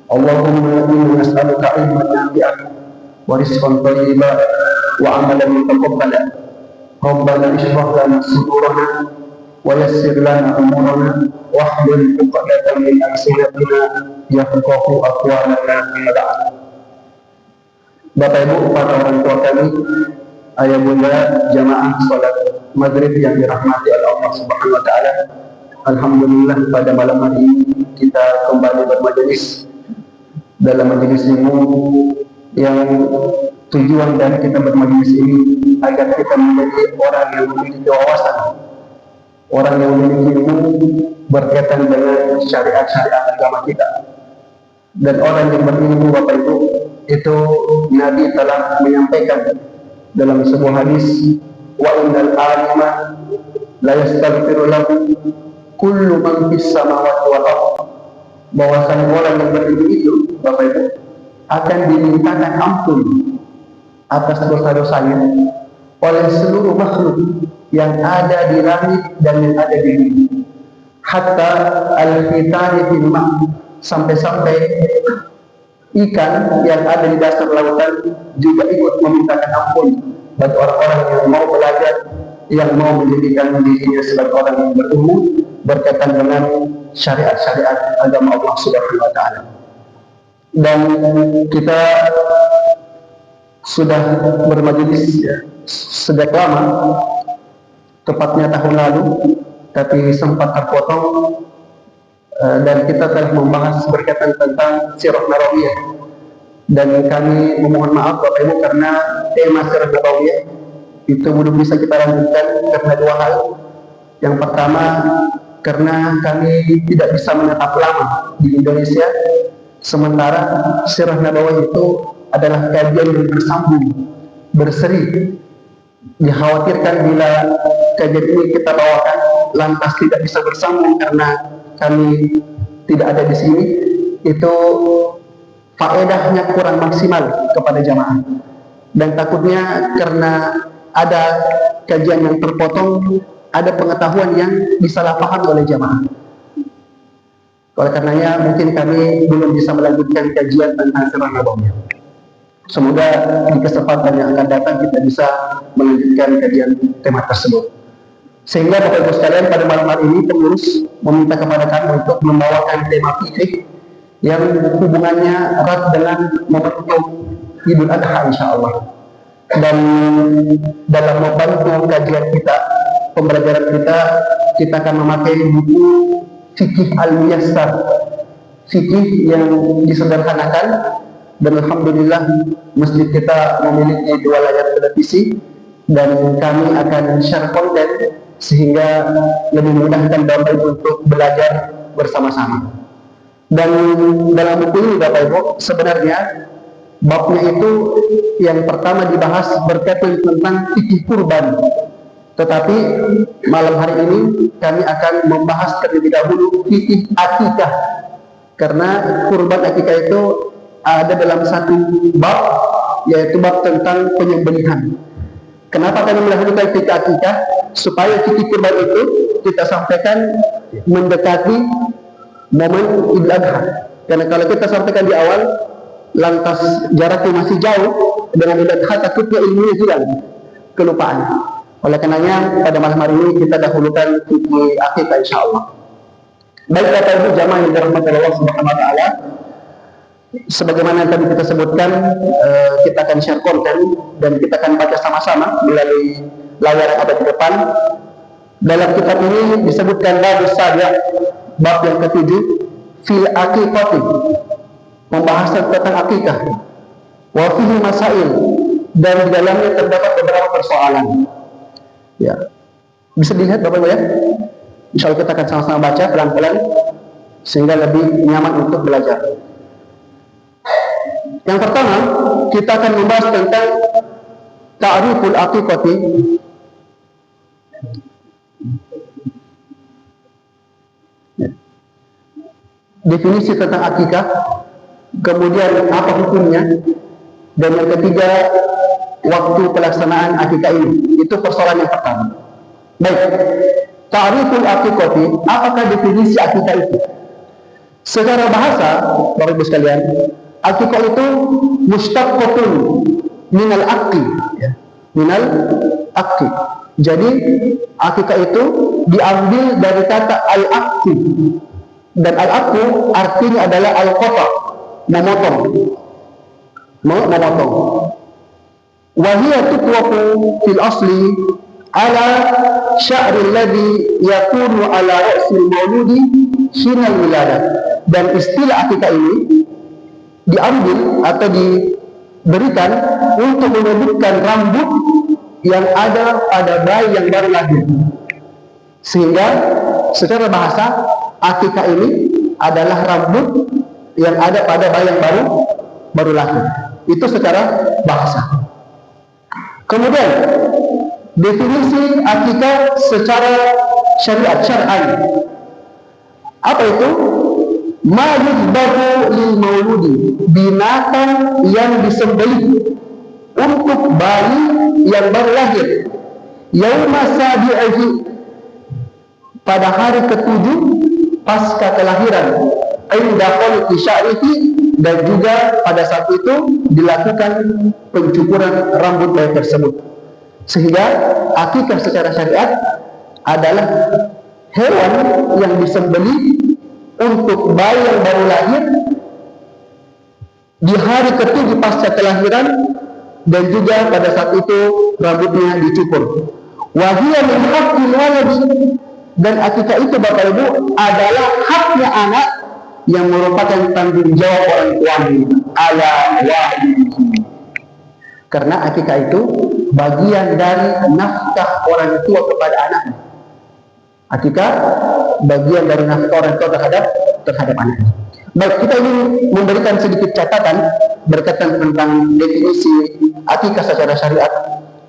Allahumma inni nas'aluka ilman nafi'an wa rizqan thayyiban wa amalan mutaqabbalan. Rabbana ishrah lana sudurana wa yassir lana umurana wahlul 'uqdatam min alsinatina yafqahu aqwalana amma ba'd. Bapak Ibu, para orang tua kami, ayah bunda jamaah salat maghrib yang dirahmati oleh Allah Subhanahu wa taala. Alhamdulillah pada malam hari ini kita kembali bermajelis dalam majelis ilmu yang tujuan dari kita bermajelis ini agar kita menjadi orang yang memiliki wawasan, orang yang memiliki ilmu berkaitan dengan syariat-syariat agama kita. Dan orang yang berilmu, Bapak Ibu, itu Nabi telah menyampaikan dalam sebuah hadis, wa innal alima la yastaghfiru lahu kullu man fis samawati wal ardh, bahwasanya orang yang berilmu itu, Bapak Ibu, akan dimintakan ampun atas dosa-dosanya oleh seluruh makhluk yang ada di langit dan yang ada di bumi, hatta al-hitani fil ma', sampai-sampai ikan yang ada di dasar lautan juga ikut memintakan ampun bagi orang-orang yang mau belajar, yang mau menjadikan dirinya sebagai orang yang berilmu berkaitan dengan syariat-syariat agama Allah Subhanahu wa taala. Dan kita sudah bermajelis sejak lama, tepatnya tahun lalu, tapi sempat terpotong, dan kita telah membahas berkaitan tentang sirah nabawiyah. Dan kami memohon maaf Bapak Ibu karena tema sirah nabawiyah itu belum bisa kita lanjutkan karena dua hal. Yang pertama, karena kami tidak bisa menetap lama di Indonesia, sementara sirah nabawiyah itu adalah kajian yang bersambung, berseri. Dikhawatirkan bila kajian ini kita bawakan lantas tidak bisa bersambung karena kami tidak ada di sini, itu faedahnya kurang maksimal kepada jamaah. Dan takutnya karena ada kajian yang terpotong, ada pengetahuan yang disalah paham oleh jamaah. Oleh karenanya mungkin kami belum bisa melanjutkan kajian tentang sirah nabawiyah. Semoga di kesempatan yang akan datang kita bisa melanjutkan kajian tema tersebut. Sehingga Bapak Ibu sekalian, pada malam hari ini pengurus meminta kepada kami untuk membawakan tema fikih yang hubungannya erat dengan momentum Idul Adha insyaallah. Dan dalam membantu kajian kita, pembelajaran kita akan memakai buku Fikih Al-Muyassar, fikih yang disederhanakan. Dan alhamdulillah masjid kita memiliki 2 layar televisi dan kami akan share konten sehingga lebih memudahkan Bapak Ibu untuk belajar bersama-sama. Dan dalam buku ini Bapak Ibu, sebenarnya babnya itu yang pertama dibahas berkaitan tentang fikih kurban. Tetapi malam hari ini kami akan membahas terlebih dahulu fikih akikah, karena kurban akikah itu ada dalam satu bab, yaitu bab tentang penyembelihan. Kenapa kami melakukan fikih akikah? Supaya fikih kurban itu kita sampaikan mendekati momen Idul Adha. Karena kalau kita sampaikan di awal, lantas jaraknya masih jauh dengan Idul Adha, takutnya ilmunya hilang, kelupaan. Oleh karenanya pada malam hari ini kita dahulukan fikih akikah insyaallah. Baik Bapak Ibu jamaah yang dirahmati Allah Subhanahu wa taala, sebagaimana tadi kita sebutkan, kita akan share konten dan kita akan baca sama-sama melalui layar yang ada di depan. Dalam kitab ini disebutkan bab yang ke-7, fil aqiqati, pembahasan tentang akikah, wa fihi masail, dan di dalamnya terdapat beberapa persoalan. Ya, bisa dilihat Bapak Ibu ya. Insyaallah kita akan sama-sama baca pelan-pelan sehingga lebih nyaman untuk belajar. Yang pertama, kita akan membahas tentang ta'riful aqiqati. Definisi tentang akikah, kemudian apa hukumnya, dan yang ketiga, waktu pelaksanaan akikah ini. Itu persoalan yang pertama. Baik, ta'riful aqiqati, apakah definisi akikah itu? Secara bahasa, Bapak Ibu sekalian, akikah itu mustaqqatun minal aqi, ya. Minal aqi. Jadi akikah itu diambil dari kata al-aqi, dan al-aqu artinya adalah al-qata, memotong. Memotong. Wa hiya tuqwaqu fil asli ala sya'ri alladhi yakunu ala ra'sil mauludi hinal wiladah. Dan istilah akikah ini diambil atau diberikan untuk menyebutkan rambut yang ada pada bayi yang baru lahir. Sehingga secara bahasa akikah ini adalah rambut yang ada pada bayi yang baru lahir. Itu secara bahasa. Kemudian definisi akikah secara syariat syar'i. Apa itu? Ma yudbahu lil mauludi, binatang yang disembelih untuk bayi yang baru lahir. Yauma sabi'ihi, pada hari ke-7 pasca kelahiran. Inda khalqi sya'rihi, dan juga pada saat itu dilakukan pencukuran rambut bayi tersebut. Sehingga akikah secara syariat adalah hewan yang disembelih untuk bayi yang baru lahir di hari ke-7 pasca kelahiran, dan juga pada saat itu rambutnya dicukur. Wa hiya min haqqil waladi, dan akikah itu Bapak Ibu adalah haknya anak yang merupakan tanggung jawab orang tuanya ala walidihi. Karena akikah itu bagian dari nafkah orang tua kepada anaknya. Akikah bagian dari nafkah orang tua terhadap anaknya. Baik, kita ingin memberikan sedikit catatan berkaitan tentang definisi akikah secara syariat.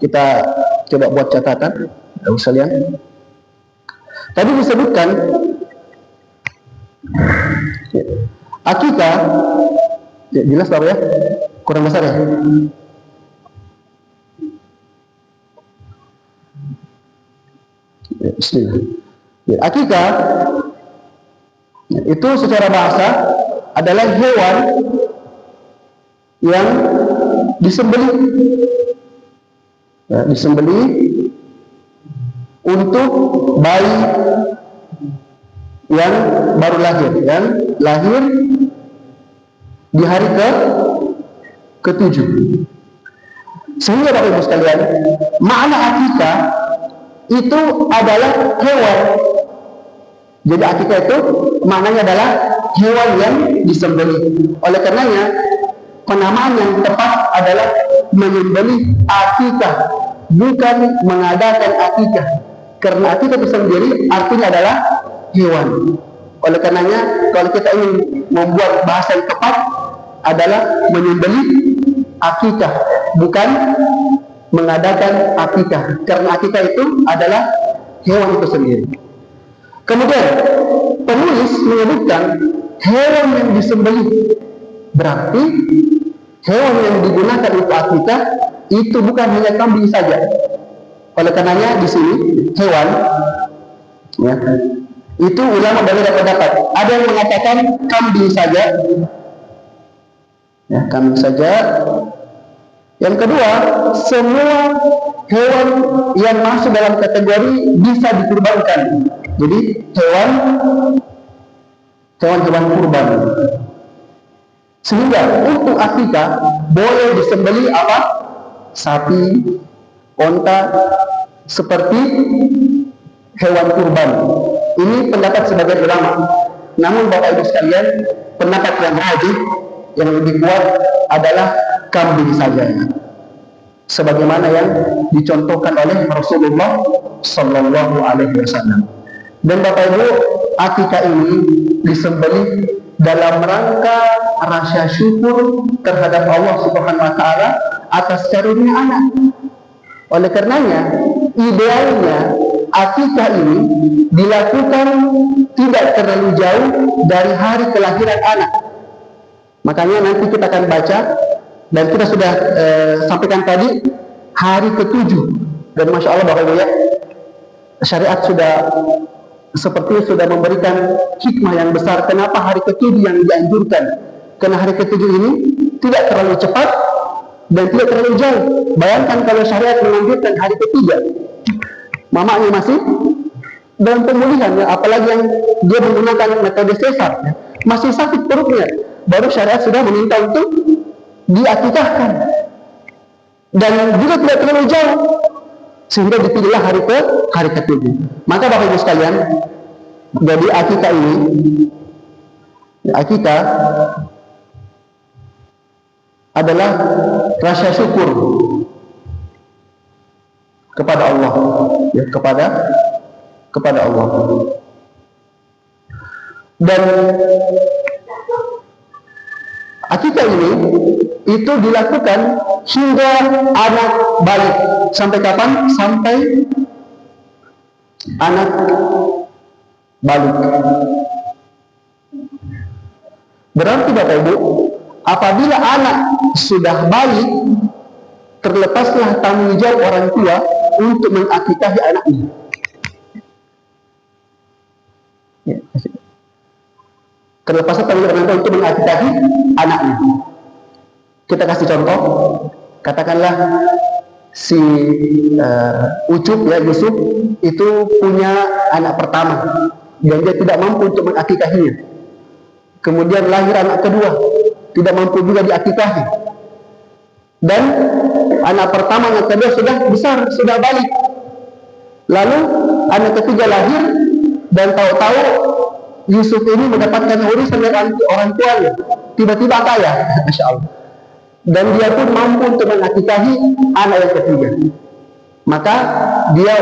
Kita coba buat catatan, Bapak sekalian. Tadi disebutkan akikah, ya, jelas Bapak ya, kurang besar ya. Bismillah. Ya, akikah itu secara bahasa adalah hewan yang disembelih, ya, disembelih untuk bayi yang baru lahir, yang lahir di hari ke-7. Sehingga Bapak Ibu sekalian, makna akikah itu adalah hewan. Jadi akikah itu maknanya adalah hewan yang disembelih. Oleh karenanya penamaan yang tepat adalah menyembelih akikah, bukan mengadakan akikah. Karena akikah itu sendiri artinya adalah hewan. Oleh karenanya kalau kita ingin membuat bahasa yang tepat adalah menyembelih akikah, bukan mengadakan akikah. Karena akikah itu adalah hewan itu sendiri. Kemudian penulis menyebutkan hewan yang disembelih, berarti hewan yang digunakan untuk akikah itu bukan hanya kambing saja. Oleh karenanya di sini hewan, ya, itu ulama berbeda pendapat. Ada yang mengatakan kambing saja, ya, kambing saja. Yang kedua, semua hewan yang masuk dalam kategori bisa dikurbankan. Jadi hewan-hewan kurban. Sehingga untuk akikah boleh disembelih apa? Sapi, onta, seperti hewan kurban. Ini pendapat sebagian ulama. Namun Bapak Ibu sekalian, pendapat yang rajih, yang lebih kuat adalah kambing saja, sebagaimana yang dicontohkan oleh Rasulullah Sallallahu Alaihi Wasallam. Dan Bapak Ibu, akikah ini disembelih dalam rangka rasa syukur terhadap Allah Subhanahu Wa Taala atas karunia anak. Oleh karenanya, idealnya akikah ini dilakukan tidak terlalu jauh dari hari kelahiran anak. Makanya nanti kita akan baca, dan kita sudah sampaikan tadi hari ke-7, dan Masya Allah Bapak Ibu ya, syariat sudah sepertinya sudah memberikan hikmah yang besar kenapa hari ke-7 yang dianjurkan. Karena hari ke-7 ini tidak terlalu cepat dan tidak terlalu jauh. Bayangkan kalau syariat menganjurkan hari ke-3, mamanya masih dalam pemulihan, ya, apalagi yang dia menggunakan metode sesar, ya, masih sakit perutnya, baru syariat sudah meminta untuk diakikahkan. Dan juga tidak terlalu jauh, sehingga dipilihlah hari ke-7. Maka Bapak Ibu sekalian, jadi akikah ini, akikah adalah rasa syukur kepada Allah, ya, kepada Allah. Dan akikah ini itu dilakukan hingga anak balik. Sampai kapan? Sampai anak balik. Berarti Bapak Ibu, apabila anak sudah balik, terlepaslah tanggung jawab orang tua untuk mengakikahi anaknya. Ya, terlepaslah tanggung jawab orang tua untuk mengakikahi anaknya. Kita kasih contoh, katakanlah si Ucup, ya, Yusuf itu punya anak pertama dan dia tidak mampu untuk mengakikahinya. Kemudian lahir anak kedua, tidak mampu juga diakikahi. Dan anak pertama, anak kedua sudah besar, sudah balik. Lalu anak ketiga lahir dan tahu-tahu Yusuf ini mendapatkan urusan dari orang tuanya, tiba-tiba kaya, Masya Allah. Dan dia pun mampu untuk mengakikahi anak yang ketiga. Maka dia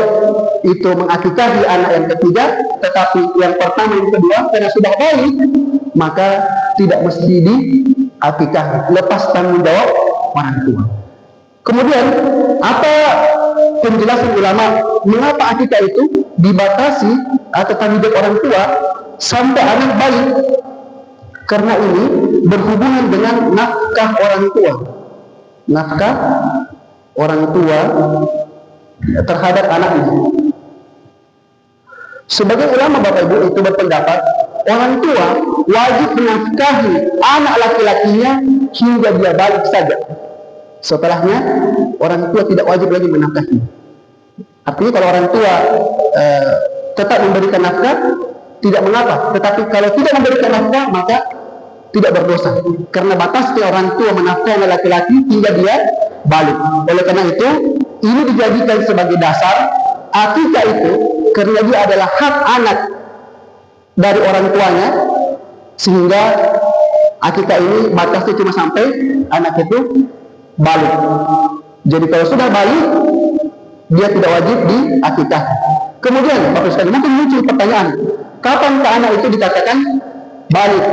itu mengakikahi anak yang ketiga, tetapi yang pertama yang kedua karena sudah balik, maka tidak mesti diakikahi, lepas tanggung jawab orang tua. Kemudian apa penjelasan ulama mengapa akikah itu dibatasi atau tanggung jawab orang tua sampai anak balik? Karena ini berhubungan dengan nafkah orang tua. Nafkah orang tua terhadap anaknya. Sebagai ulama Bapak Ibu itu berpendapat, orang tua wajib menafkahi anak laki-lakinya hingga dia balik saja. Setelahnya, orang tua tidak wajib lagi menafkahi. Artinya kalau orang tua tetap memberikan nafkah, tidak mengapa. Tetapi kalau tidak memberikan nafkah, maka tidak berdosa. Karena batasnya orang tua menafkahi anak laki-laki hingga dia balik. Oleh karena itu, ini dijadikan sebagai dasar akikah itu, karena dia adalah hak anak dari orang tuanya, sehingga akikah ini batasnya cuma sampai anak itu balik. Jadi kalau sudah balik, dia tidak wajib diakikah. Kemudian Bapak sekalian, mungkin muncul pertanyaan, kapan ke anak itu dikatakan balik?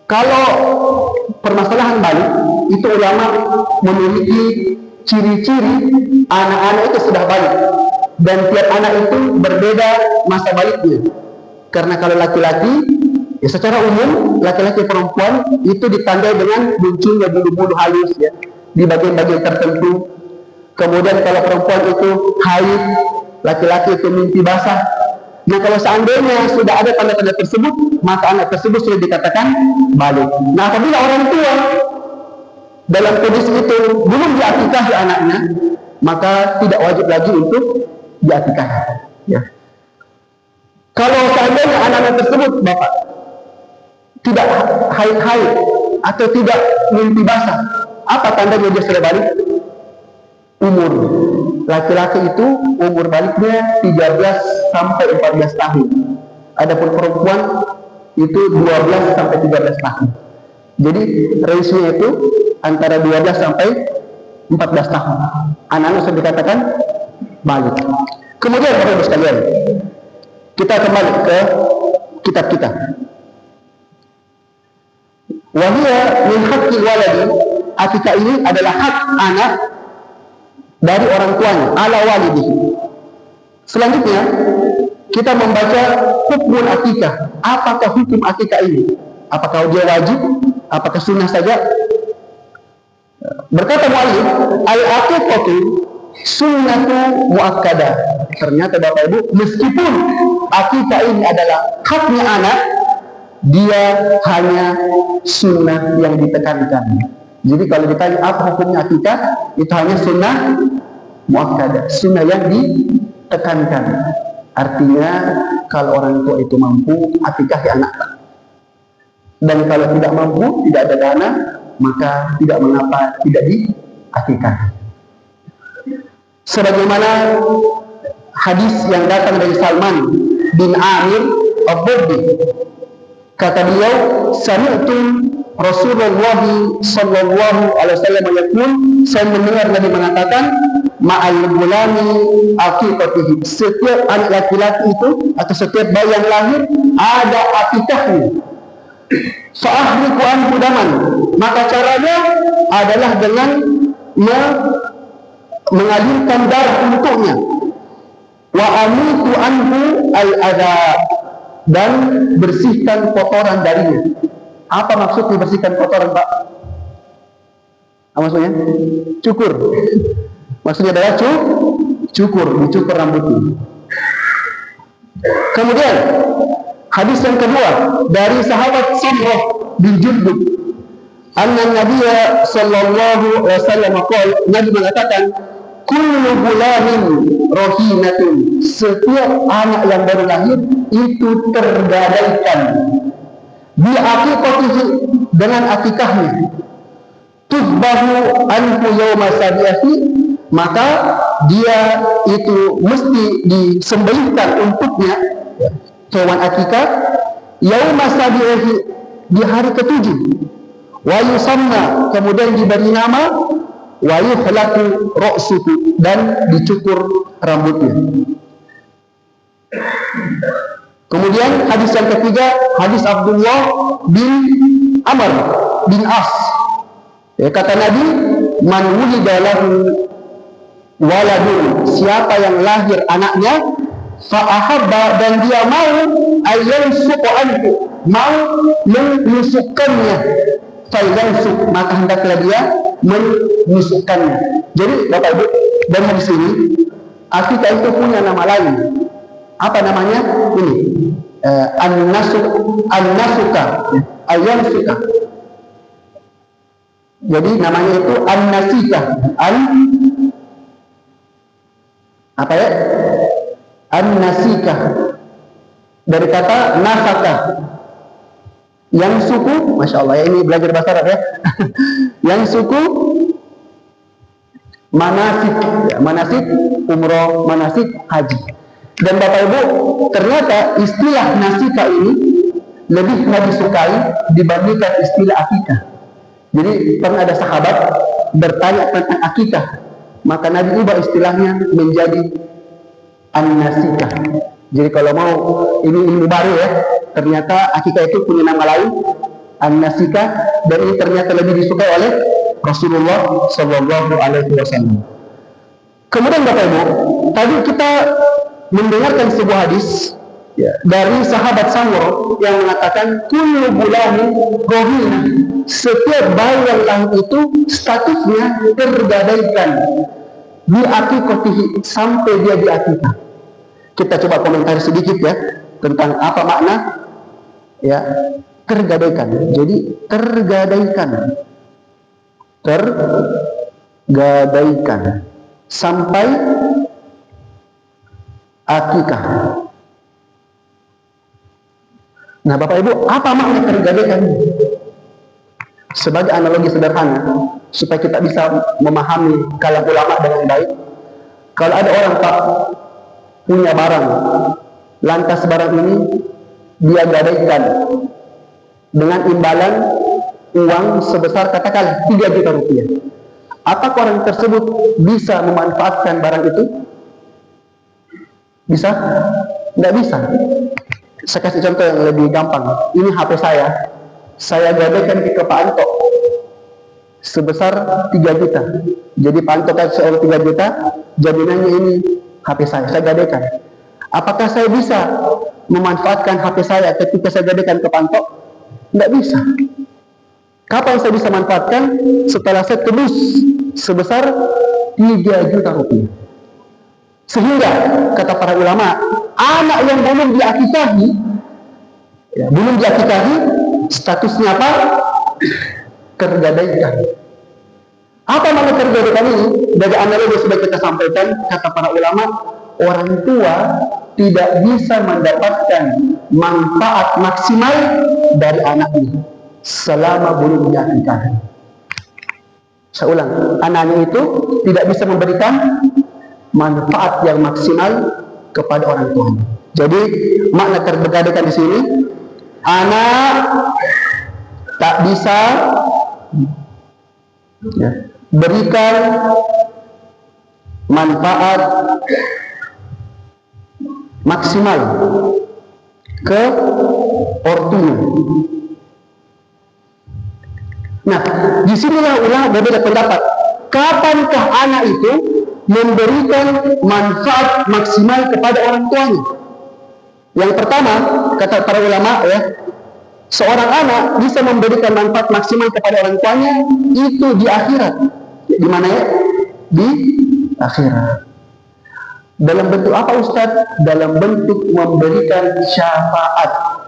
Kalau permasalahan balik, itu ulama memiliki ciri-ciri anak-anak itu sudah balik, dan tiap anak itu berbeda masa baliknya. Karena kalau laki-laki, ya secara umum laki-laki perempuan itu ditandai dengan munculnya bulu-bulu halus, ya, di bagian-bagian tertentu. Kemudian kalau perempuan itu haid, laki-laki itu mimpi basah. Nah kalau seandainya sudah ada tanda-tanda tersebut, maka anak tersebut sudah dikatakan balik. Nah apabila orang tua dalam kondisi itu belum diakikahi anaknya, maka tidak wajib lagi untuk diakikahi. Ya. Kalau seandainya anak-anak tersebut, Bapak, tidak haid-haid atau tidak mimpi basah, apa tandanya dia sudah balik? Umur. Laki-laki itu umur baliknya 13 sampai 14 tahun. Adapun perempuan itu 12 sampai 13 tahun. Jadi ratio itu antara 12 sampai 14 tahun. Anak-anak sudah dikatakan balik. Kemudian Bapak Ibu sekalian, kita kembali ke kitab kita. Wahia min haqqil waladi, akikah ini adalah hak anak dari orang tuanya, ala walidihi. Selanjutnya kita membaca hukum akikah. Apakah hukum akikah ini? Apakah dia wajib? Apakah sunnah saja? Berkata mu'allif, al-aqiqatu sunnatu muakkadah. Ternyata Bapak Ibu, meskipun akikah ini adalah haknya anak, dia hanya sunnah yang ditekankan. Jadi kalau ditanya apa hukumnya akikah, itu hanya sunnah muakkadah, sunnah yang ditekankan. Artinya kalau orang tua itu mampu, akikahi anak. Dan kalau tidak mampu, tidak ada dana, maka tidak mengapa tidak diakikah. Sebagaimana hadis yang datang dari Salman bin Amir Ad-Dabbi, kata beliau, sami'tu Rasulullah sallallahu alaihi wasallam yaqul, saya mendengar Nabi mengatakan, ma'al gulami aqiqatihi, setiap anak laki-laki itu atau setiap bayi yang lahir ada akikahnya. Fa'ahriku anhu daman, maka caranya adalah dengan mengalirkan darah untuknya. Wa amitu anhu al-adha, dan bersihkan kotoran darinya. Apa maksud dibersihkan kotoran, Pak? Apa maksudnya? Cukur. Maksudnya adalah cukur, dicukur rambutnya. Kemudian hadis yang kedua dari sahabat Samurah bin Jundub, anna Nabiya sallallahu alaihi wasallam qala, Nabi mengatakan, kullu gulamin rohinatun, setiap anak yang baru lahir itu tergadaikan bi aqiqatihi, dengan akikahnya. Tuzbahu anhu yawma sabi'ati, maka dia itu mesti disembelihkan untuknya hewan akikah yauma sabi'ati, di hari ketujuh. Wa yusamma, kemudian diberi nama, wa yuhlaqu ra'suhu, dan dicukur rambutnya. Kemudian hadis yang ketiga, hadis Abdullah bin Amr bin As, kata Nabi, man wulida lahu waladun, siapa yang lahir anaknya, fa'ahabba, dan dia mau ayyansuqu anhu, mau menusukkannya, fa'yansuq, maka hendaklah dia menusukkannya. Jadi Bapak Ibu, dari hadis ini akikah itu punya nama lain. Apa namanya? Ini an-nasuka, ayyansuka. Jadi namanya itu an-nasikah, apa ya? An-nasikah, dari kata nasakah. Yang suku, masya Allah ya, ini belajar bahasa Arab ya. Yang suku manasik, ya, manasik umroh, manasik haji. Dan Bapak Ibu, ternyata istilah nasikah ini lebih disukai dibandingkan istilah akikah. Jadi pernah ada sahabat bertanya tentang akikah, maka Nabi ubah istilahnya menjadi an-nasikah. Jadi kalau mau, ini ilmu baru ya, ternyata akikah itu punya nama lain, an-nasikah, dan ini ternyata lebih disukai oleh Rasulullah sallallahu alaihi wasallam. Kemudian Bapak Ibu, tadi kita mendengarkan sebuah hadis ya, dari sahabat Samurah yang mengatakan kullu gulamin rohina, setiap bayi yang lahir itu statusnya tergadaikan di akikatihi, sampai dia di akikah. Kita coba komentar sedikit ya tentang apa makna ya tergadaikan. Jadi tergadaikan sampai akikah. Nah Bapak Ibu, apa makna tergadaikan? Sebagai analogi sederhana supaya kita bisa memahami kalam ulama dengan baik. Kalau ada orang Pak punya barang, lantas barang ini dia gadaikan dengan imbalan uang sebesar katakanlah 3 juta rupiah. Apakah orang tersebut bisa memanfaatkan barang itu? Bisa? Tidak bisa. Saya kasih contoh yang lebih gampang. Ini HP saya gadaikan ke Pak Anto sebesar 3 juta. Jadi Pak Anto kasih orang 3 juta, jaminannya ini HP saya gadaikan. Apakah saya bisa memanfaatkan HP saya ketika saya gadaikan ke Pak Anto? Tidak bisa. Kapan saya bisa manfaatkan? Setelah saya tebus sebesar 3 juta rupiah. Sehingga kata para ulama, anak yang belum diakikahi, statusnya apa? Tergadaikan. Apa makna tergadaikan ini? Dari analogi sudah kita sampaikan, kata para ulama, orang tua tidak bisa mendapatkan manfaat maksimal dari anaknya selama belum diakikahi. Saya ulang, anaknya itu tidak bisa memberikan manfaat yang maksimal kepada orang tuanya. Jadi makna tergadaikan di sini, anak tak bisa berikan manfaat maksimal ke ortunya. Nah, disinilah ulama berbeda pendapat. Kapankah anak itu memberikan manfaat maksimal kepada orang tuanya? Yang pertama, kata para ulama, seorang anak bisa memberikan manfaat maksimal kepada orang tuanya itu di akhirat. Di mana ya? Di akhirat. Dalam bentuk apa, Ustadz? Dalam bentuk memberikan syafaat.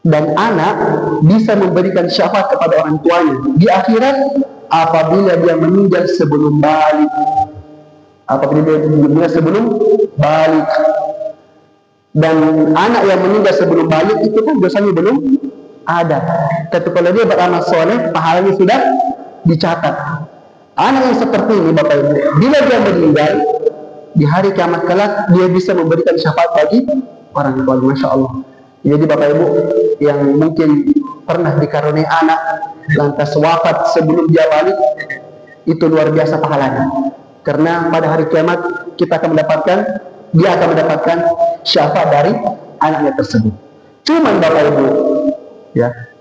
Dan anak bisa memberikan syafaat kepada orang tuanya di akhirat apabila dia meninggal sebelum balik. Dan anak yang meninggal sebelum balik itu kan dosanya belum ada. Tapi kalau dia beramal soleh, pahalanya sudah dicatat. Anak yang seperti ini, Bapak Ibu, bila dia meninggal di hari kiamat kelak, dia bisa memberikan syafaat bagi orang tua. Masya Allah. Jadi Bapak Ibu yang mungkin pernah dikaruniai anak lantas wafat sebelum dia balik, itu luar biasa pahalanya. Karena pada hari kiamat dia akan mendapatkan syafaat dari anaknya tersebut. Cuman Bapak Ibu,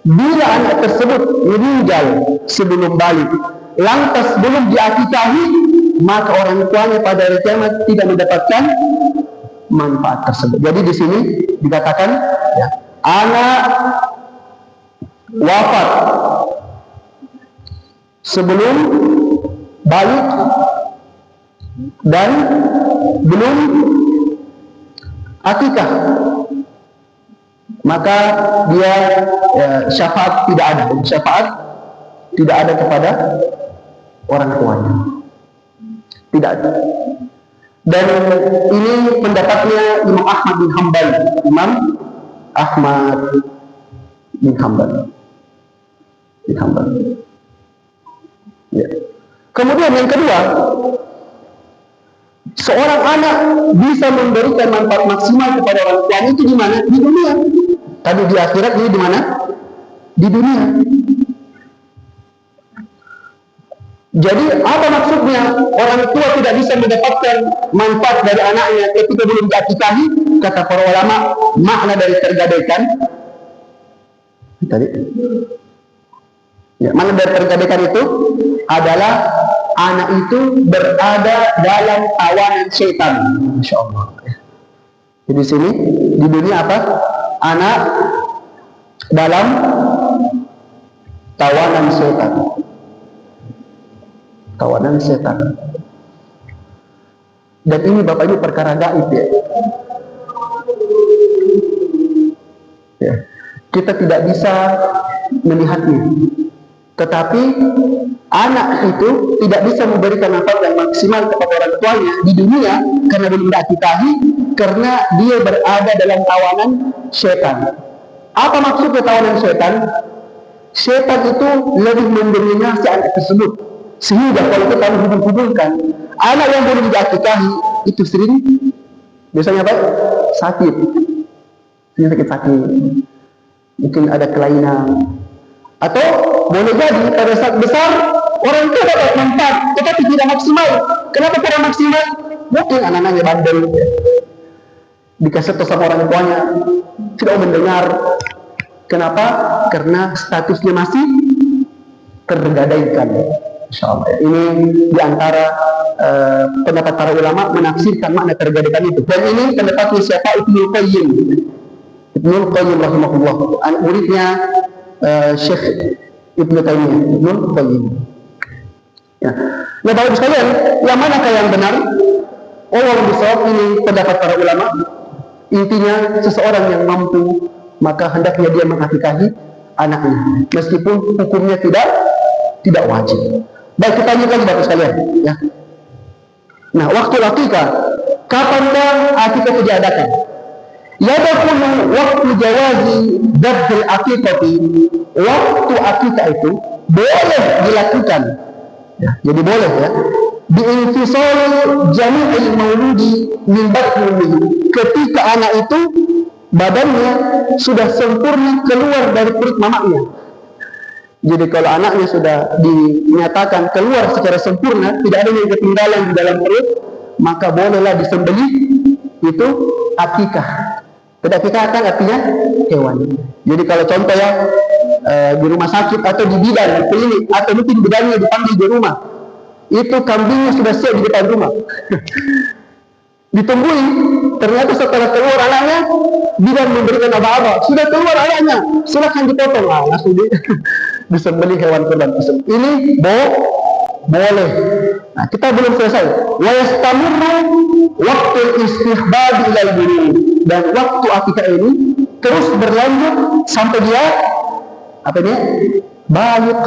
bila anak tersebut meninggal sebelum balik, lantas belum diakikahi, maka orang tuanya pada hari kiamat tidak mendapatkan manfaat tersebut. Jadi di sini dikatakan anak wafat sebelum balik dan belum akikah, maka dia syafaat tidak ada kepada orang tuanya. Tidak ada. Dan ini pendapatnya Imam Ahmad bin Hanbal. Ya. Kemudian yang kedua, seorang anak bisa memberikan manfaat maksimal kepada orang tuanya itu di mana? Di dunia. Tadi di akhirat, ini di mana? Di dunia. Jadi apa maksudnya orang tua tidak bisa mendapatkan manfaat dari anaknya ketika belum diakikahi? Kata para ulama, makna dari tergadaikan tadi, makna dari tergadaikan itu adalah anak itu berada dalam tawanan syaitan. Masya Allah. Jadi di sini di dunia apa? Anak dalam tawanan syaitan. Tawanan setan. Dan ini Bapak Ibu perkara gaib ya. Kita tidak bisa melihatnya. Tetapi anak itu tidak bisa memberikan manfaat yang maksimal kepada orang tuanya di dunia karena belum diakikahi, karena dia berada dalam tawanan setan. Apa maksudnya tawanan setan? Setan itu lebih mendominasi anak tersebut. Sehingga kalau kita hubung-hubungkan anak yang belum diakikahi itu sering biasanya apa? Sakit. Mungkin ada kelainan. Atau boleh jadi pada saat besar orang tua dapat manfaat tetapi tidak maksimal. Kenapa tidak maksimal? Mungkin anak-anaknya bandel, dikasih tahu sama orang tuanya tidak mendengar. Kenapa? Karena statusnya masih tergadaikan. Insyaallah. Ini diantara pendapat para ulama menafsirkan makna tergadaikan itu. Dan ini pendapatnya siapa? Ibnul Qayyim rahimahullah, muridnya Syekh Ibnu Taimiyah, Ibnul Qayyim. Ya. Nah, Bapak Ibu sekalian, yang manakah yang benar? Allah bisawab, ini pendapat para ulama. Intinya seseorang yang mampu maka hendaknya dia mengakikahi anaknya, meskipun hukumnya tidak wajib. Baik, kita lanjut lagi Bapak sekalian ya. Nah, waktu akikah, kapankah akikah itu diadakan? Yadakunu waktu jawazi dzabhil aqiqati, waktu akikah itu boleh dilakukan ya, jadi boleh ya, biinfisal jami'il mauludi min batnihi, ketika anak itu badannya sudah sempurna keluar dari perut mamanya. Jadi kalau anaknya sudah dinyatakan keluar secara sempurna, tidak ada yang ketinggalan di dalam perut, maka bolehlah disembelih, itu akikah. Tidak akikah kan artinya hewan. Jadi kalau contoh ya, di rumah sakit atau di bidan, di klinik, atau mungkin bidannya dipanggil di rumah, itu kambingnya sudah siap di depan rumah. Ditungguin, ternyata setelah keluar anaknya, bidan memberikan aba-aba, sudah keluar anaknya, silakan dipotong. Langsung disembelih hewan kurban tersebut. Ini boleh. Nah, kita belum selesai. Wa yastamirru waktu istihbab ilal bulugh, dan waktu akikah ini terus berlanjut sampai dia balik,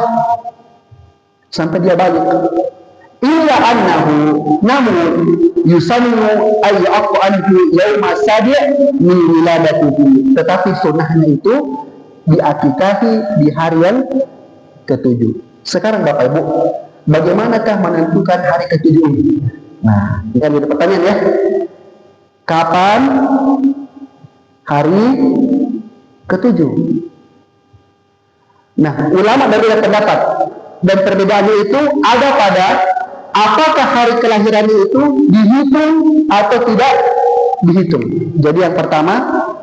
sampai dia balik. Illa annahu, namun yusannu ay anhu yauma sabi' min wiladatihi, tetapi sunnahnya itu diakikahi di hari yang ke-7. Sekarang Bapak Ibu, bagaimanakah menentukan hari ke-7 ini? Nah, ini kan jadi pertanyaan ya. Kapan hari ke-7? Nah, ulama berbeda pendapat, dan perbedaannya itu ada pada apakah hari kelahirannya itu dihitung atau tidak dihitung. Jadi yang pertama,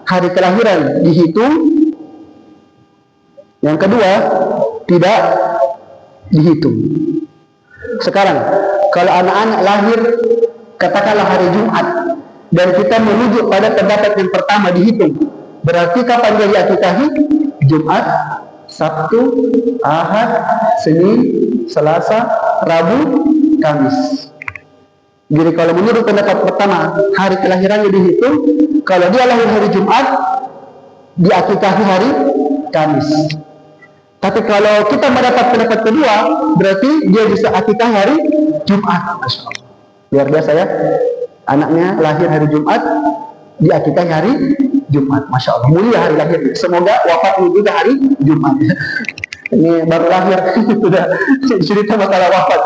hari kelahiran dihitung, yang kedua tidak dihitung. Sekarang kalau anak-anak lahir katakanlah hari Jumat, dan kita menuju pada pendapat yang pertama dihitung, berarti kapan dia diakikahi? Jumat, Sabtu, Ahad, Senin, Selasa, Rabu, Kamis. Jadi kalau menurut pendapat pertama, hari kelahirannya dihitung. Kalau dia lahir hari Jumat, diakikahi hari Kamis. Tapi kalau kita mendapat pendapat kedua, berarti dia bisa akikah hari Jumat. Masya Allah. Luar biasa ya. Anaknya lahir hari Jumat, diakikah hari Jumat. Masya Allah, mulia hari lahirnya. Semoga wafatnya juga hari Jumat. Ini baru lahir, sudah cerita masalah wafat.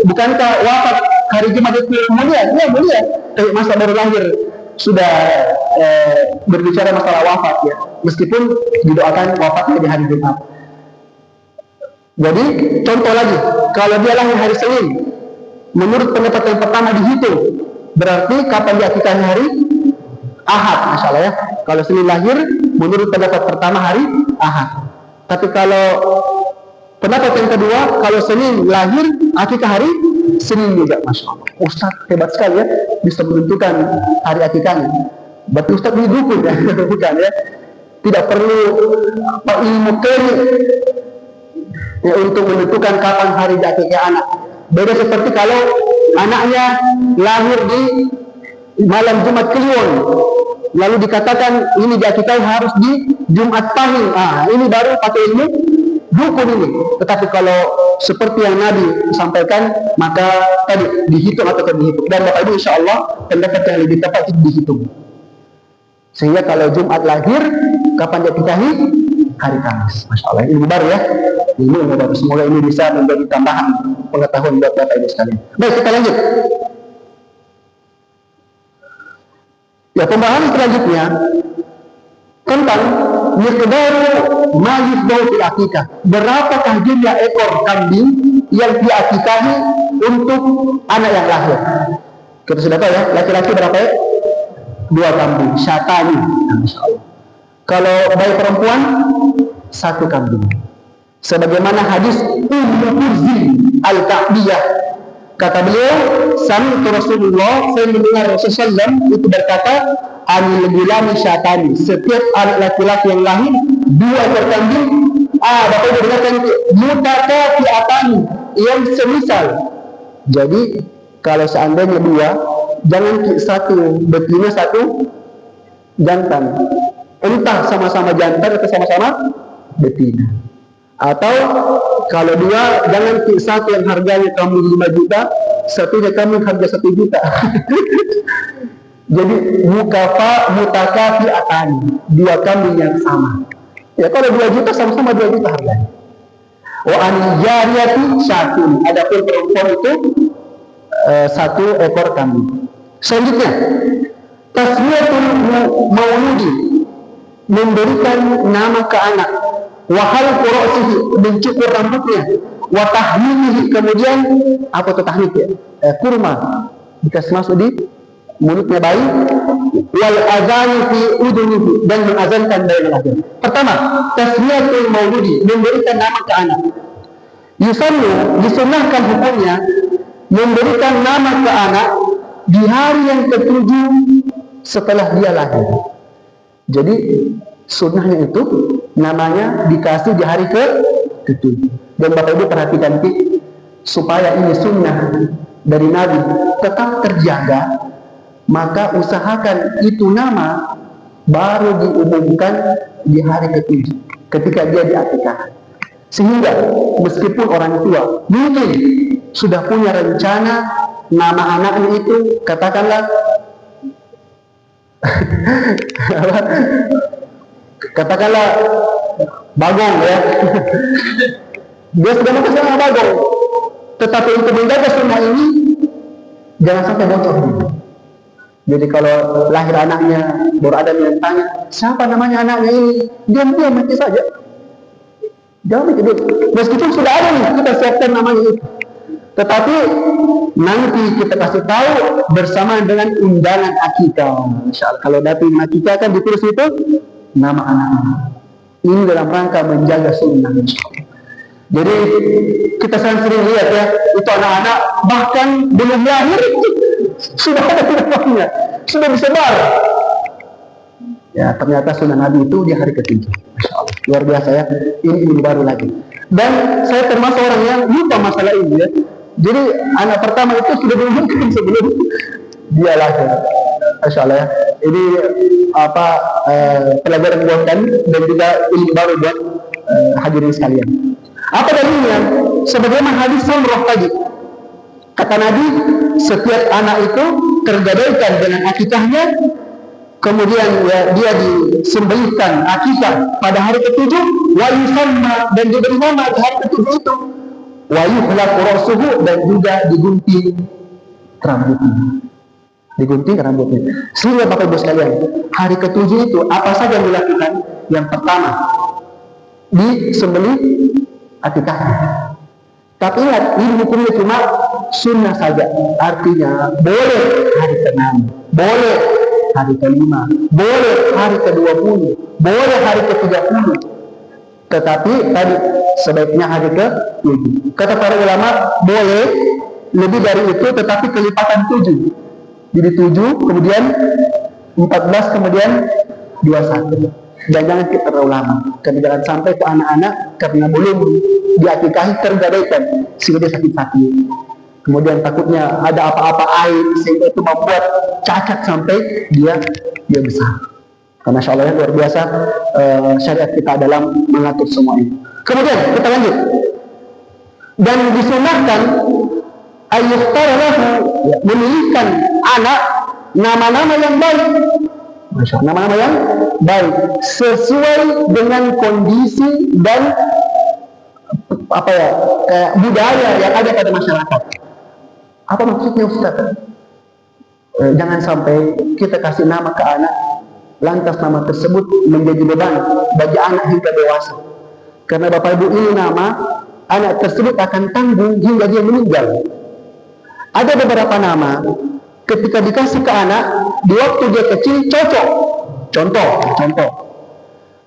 Bukankah wafat hari Jumat itu mulia? Ya mulia. Tapi masa baru lahir sudah berbicara masalah wafat ya. Meskipun didoakan wafatnya di hari Jumat. Jadi contoh lagi, kalau dia lahir hari Senin, menurut pendapat yang pertama dihitung, berarti kapan diakikahnya hari Ahad, Masya Allah ya. Kalau Senin lahir, menurut pendapat pertama hari Ahad. Tapi kalau pendapat yang kedua, kalau Senin lahir, akikah hari Senin juga, Masya Allah. Ustaz hebat sekali ya, bisa menentukan hari akikahnya. Berarti Ustaz ini dukun ya, bukan ya. Tidak perlu ilmu klinik ya, untuk menentukan kapan hari akikah anak. Beda seperti kalau anaknya lahir di malam Jumat Kliwon, lalu dikatakan ini diakikah harus di Jumat Pahing. Ini baru pakai ilmu dukun ini. Tetapi kalau seperti yang Nabi sampaikan, maka tadi dihitung atau tidak dihitung. Dan Bapak Ibu insya Allah pendapat yang lebih tepat itu dihitung. Sehingga kalau Jumat lahir, kapan diakikahi? Hari Kamis. Masya Allah, ilmu baru ya. Ilmu baru. Semoga ini bisa menjadi tambahan pengetahuan buat Bapak Ibu sekalian. Baik, kita lanjut. Ya, pembahasan selanjutnya tentang miqdaru ma yusbahu fil akikah. Berapakah jumlah ekor kambing yang diakikahi untuk anak yang lahir? Kita sudah tahu ya, laki-laki berapa ya? 2 kambing, syatani. Insyaallah. Kalau bayi perempuan 1 kambing. Sebagaimana hadis Ummu Kurzi Al-Ka'biyah, kata beliau, sami'tu Rasulullah, saya mendengar Rasulullah SAW itu berkata, anil gulami syatani, setiap anak laki-laki yang lahir 2 ekor kambing. Bapak Ibu dengarkan, mutakafi'atani, yang semisal. Jadi kalau seandainya 2 jangan satu betina satu jantan, entah sama-sama jantan atau sama-sama betina. Atau kalau dua, jangan satu yang harganya kamu 5 juta, satunya kamu harga 1 juta. Jadi mutakafi atani, dua kambing yang sama. Ya kalau 2 juta sama-sama 2 juta harganya. Wa an jariyati syatun, adapun perempuan itu 1 ekor kambing. Selanjutnya, tasmiyatul mauludi, memberikan nama ke anak, wa halqu ra'sihi, mencukur rambutnya, wa tahmilihi, kemudian apa itu tahmil ya? Kurma dikasih masuk di mulutnya bayi, wal azani fi udunihi, dan mengazankan dari azan. Pertama, tasmiyatul mauludi, memberikan nama ke anak. Yusannu, disunahkan hukumnya memberikan nama ke anak di hari yang ke-7 setelah dia lahir. Jadi sunnahnya itu namanya dikasih di hari ke-7. Dan Bapak Ibu perhatikan supaya ini sunnah dari Nabi tetap terjaga, maka usahakan itu nama baru diumumkan di hari ke-7 ketika dia diakikah. Sehingga meskipun orang tua mungkin sudah punya rencana nama anaknya itu, katakanlah katakanlah Bagong ya. Dia sudah mau nama Bagong, tetapi untuk menjaga sunnah ini jangan sampai bocor. Jadi kalau lahir anaknya baru ada yang tanya siapa namanya anaknya ini, diam-diam mati saja. Jangan mikir dulu. Meskipun sudah ada nih, kita siapkan namanya itu, tetapi nanti kita kasih tahu bersamaan dengan undangan akikah. Insyaallah kalau datang akikah kan ditulis itu nama anak-anak. Ini dalam rangka menjaga sunnah. Jadi kita sering lihat ya, itu anak-anak bahkan belum lahir sudah ada namanya, sudah disebar. Ya ternyata sunnah Nabi itu di hari ke-7. Masya Allah, luar biasa ya. Ini baru lagi. Dan saya termasuk orang yang lupa masalah ini ya. Jadi anak pertama itu sudah diumumkan sebelum dia lahir. Masya Allah ya. Ini pelajaran buat kami dan juga ilmu baru buat hadirin sekalian. Apa dalilnya? Sebagaimana hadis Samurah tadi, kata Nabi, setiap anak itu tergadaikan dengan akikahnya, kemudian ya, dia disembelihkan akikah pada hari ke-7, wa yusamma, dan diberi nama di hari ke-7 itu, wa yuhlaqu ra'suhu, dan juga digunting rambutnya. Sehingga Bapak Ibu sekalian, hari ke-7 itu apa saja yang dilakukan? Yang pertama, disembelih akikahnya. Tapi ingat, ini hukumnya cuma sunnah saja. Artinya boleh hari ke-6, boleh hari ke-5, boleh hari ke-20, boleh hari ke-30. Tetapi tadi sebaiknya hari ke-7. Kata para ulama, boleh lebih dari itu, tetapi kelipatan 7. Jadi 7, kemudian 14, kemudian 21. Dan jangan kita terlalu lama, karena jangan sampai ke anak-anak karena belum diakikahi tergadaikan sehingga dia sakit-sakit. Kemudian takutnya ada apa-apa air sehingga itu membuat cacat sampai dia besar. Karena insya Allah luar biasa syariat kita dalam mengatur semua ini. Kemudian kita lanjut. Dan disunahkan ayyukhtalahu, memilihkan anak nama-nama yang baik. Masya Allah, nama-nama yang baik sesuai dengan kondisi dan budaya yang ada pada masyarakat. Apa maksudnya Ustaz? Jangan sampai kita kasih nama ke anak, lantas nama tersebut menjadi beban bagi anak hingga dewasa. Karena Bapak Ibu, ini nama anak tersebut akan tanggung hingga dia meninggal. Ada beberapa nama ketika dikasih ke anak di waktu dia kecil cocok. Contoh,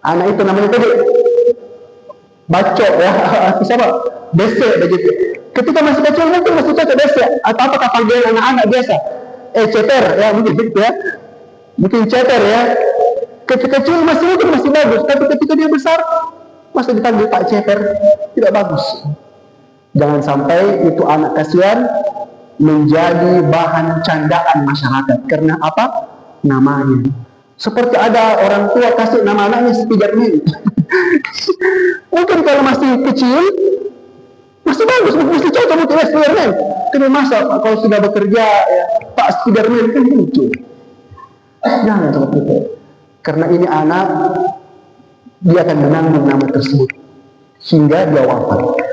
anak itu namanya tadi bacok ya, siapa? Dese begitu. Ketika masih kecil mungkin masih cocok dese, atau apa panggilan anak-anak biasa? Ceter ya, mungkin ya. Mungkin ceter ya. Ketika kecil masih bagus, tapi ketika dia besar masih dipanggil Pak Ceter, tidak bagus. Jangan sampai itu anak kasihan menjadi bahan candaan masyarakat. Karena apa? Namanya. Seperti ada orang tua kasih nama anaknya Spiderman. Mungkin kalau masih kecil masih bagus, masih cocok untuk Spiderman. Tapi masa kalau sudah bekerja ya, Pak Spiderman kan lucu. Jangan seperti itu. Karena ini anak, dia akan menanggung nama tersebut hingga dia wafat.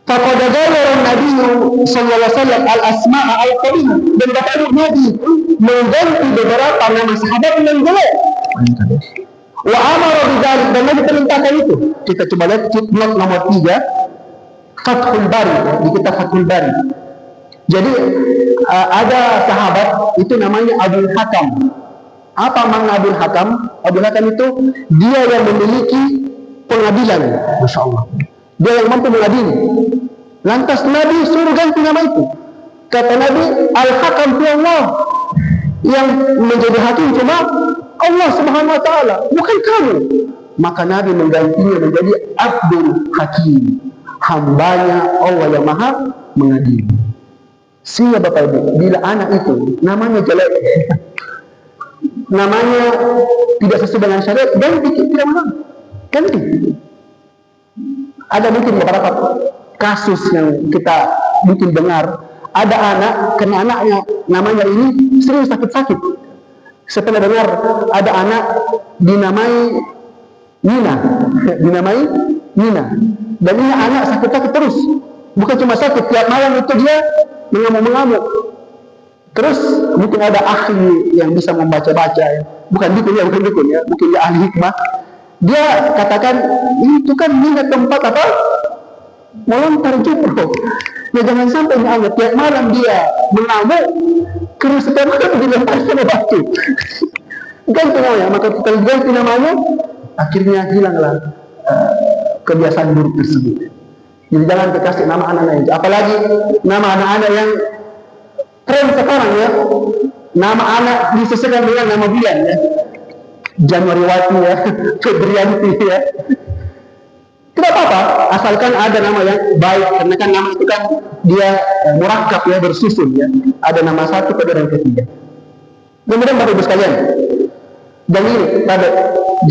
Faqad ghayara Nabi sallallahu alaihi wasallam al-asma'a al-qarimah, dan bahkan Nabi mengganti beberapa nama sahabat yang jelek. Wa amara bidzalik, dan Nabi perintahkan itu. Kita coba lihat blok nomor 3 Fathul Bari, di kitab Fathul Bari. Jadi ada sahabat itu namanya Abdul Hakam. Apa makna Abdul Hakam? Abdul Hakam itu dia yang memiliki pengadilan, Masya Allah. Dia yang mampu mengadili. Lantas Nabi suruh ganti nama itu. Kata Nabi, Al-Hakam fi Allah. Yang menjadi hakim cuma Allah Subhanahu wa taala, bukan kamu. Maka Nabi menggantinya menjadi Abdul Hakim, hambanya Allah yang Maha mengadili. Sehingga Bapak Ibu, bila anak itu namanya jelek, namanya tidak sesuai dengan syariat, ganti, tidak masalah. Ganti. Ada mungkin beberapa kasus yang kita mungkin dengar, ada anak, karena anaknya namanya ini sering sakit-sakit. Setelah dengar ada anak dinamai Nina, dan ini anak sakit-sakit terus. Bukan cuma sakit, tiap malam itu dia mengamuk-mengamuk. Terus mungkin ada ahli yang bisa membaca-baca, ya. Bukan dukun ya, mungkin dia ahli hikmah. Dia katakan, itu kan minat tempat apa? Melontar jumroh. Ya jangan sampai dianggap tiap malam dia mengamuk, karena setiap malam dilempar sama batu. Ganti namanya, maka kita ganti namanya, akhirnya hilanglah kebiasaan buruk tersebut. Jadi jangan dikasih nama anak-anak itu. Apalagi nama anak-anak yang tren sekarang ya. Nama anak disesuaikan dengan nama bulan ya. Januariwati ya, Febrianti ya. Tidak apa-apa, asalkan ada nama yang baik. Karena kan nama itu kan dia murakkab ya, bersusun ya. Ada nama satu, kedua, dan ketiga. Kemudian Bapak Ibu sekalian, dan ini tadi,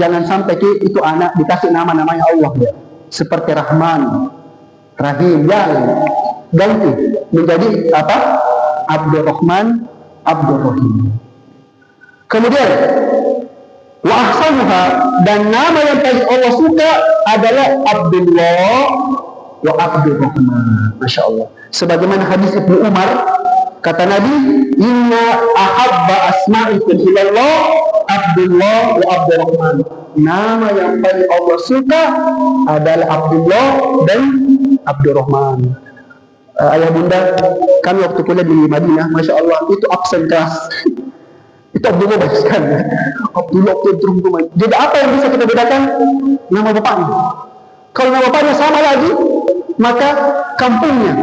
jangan sampai itu anak dikasih nama-namanya Allah ya. Seperti Rahman, Rahim, yang ganti menjadi apa? Abdurrahman, Abdurrahim. Kemudian wa ahsanuha, dan nama yang paling Allah suka adalah Abdullah wa Abdurrahman. Masya Allah. Sebagaimana hadis Ibnu Umar, kata Nabi, inna ahabba asma'ikum ilallah Abdullah wa Abdurrahman. Nama yang paling Allah suka adalah Abdullah dan Abdurrahman. Ayah bunda, kami waktu kuliah di Madinah, Masya Allah, itu absen kelas. Itu Abdullah banyak sekali. Abdullah terus. Jadi apa yang bisa kita bedakan? Nama bapaknya. Kalau nama bapaknya sama lagi, maka kampungnya.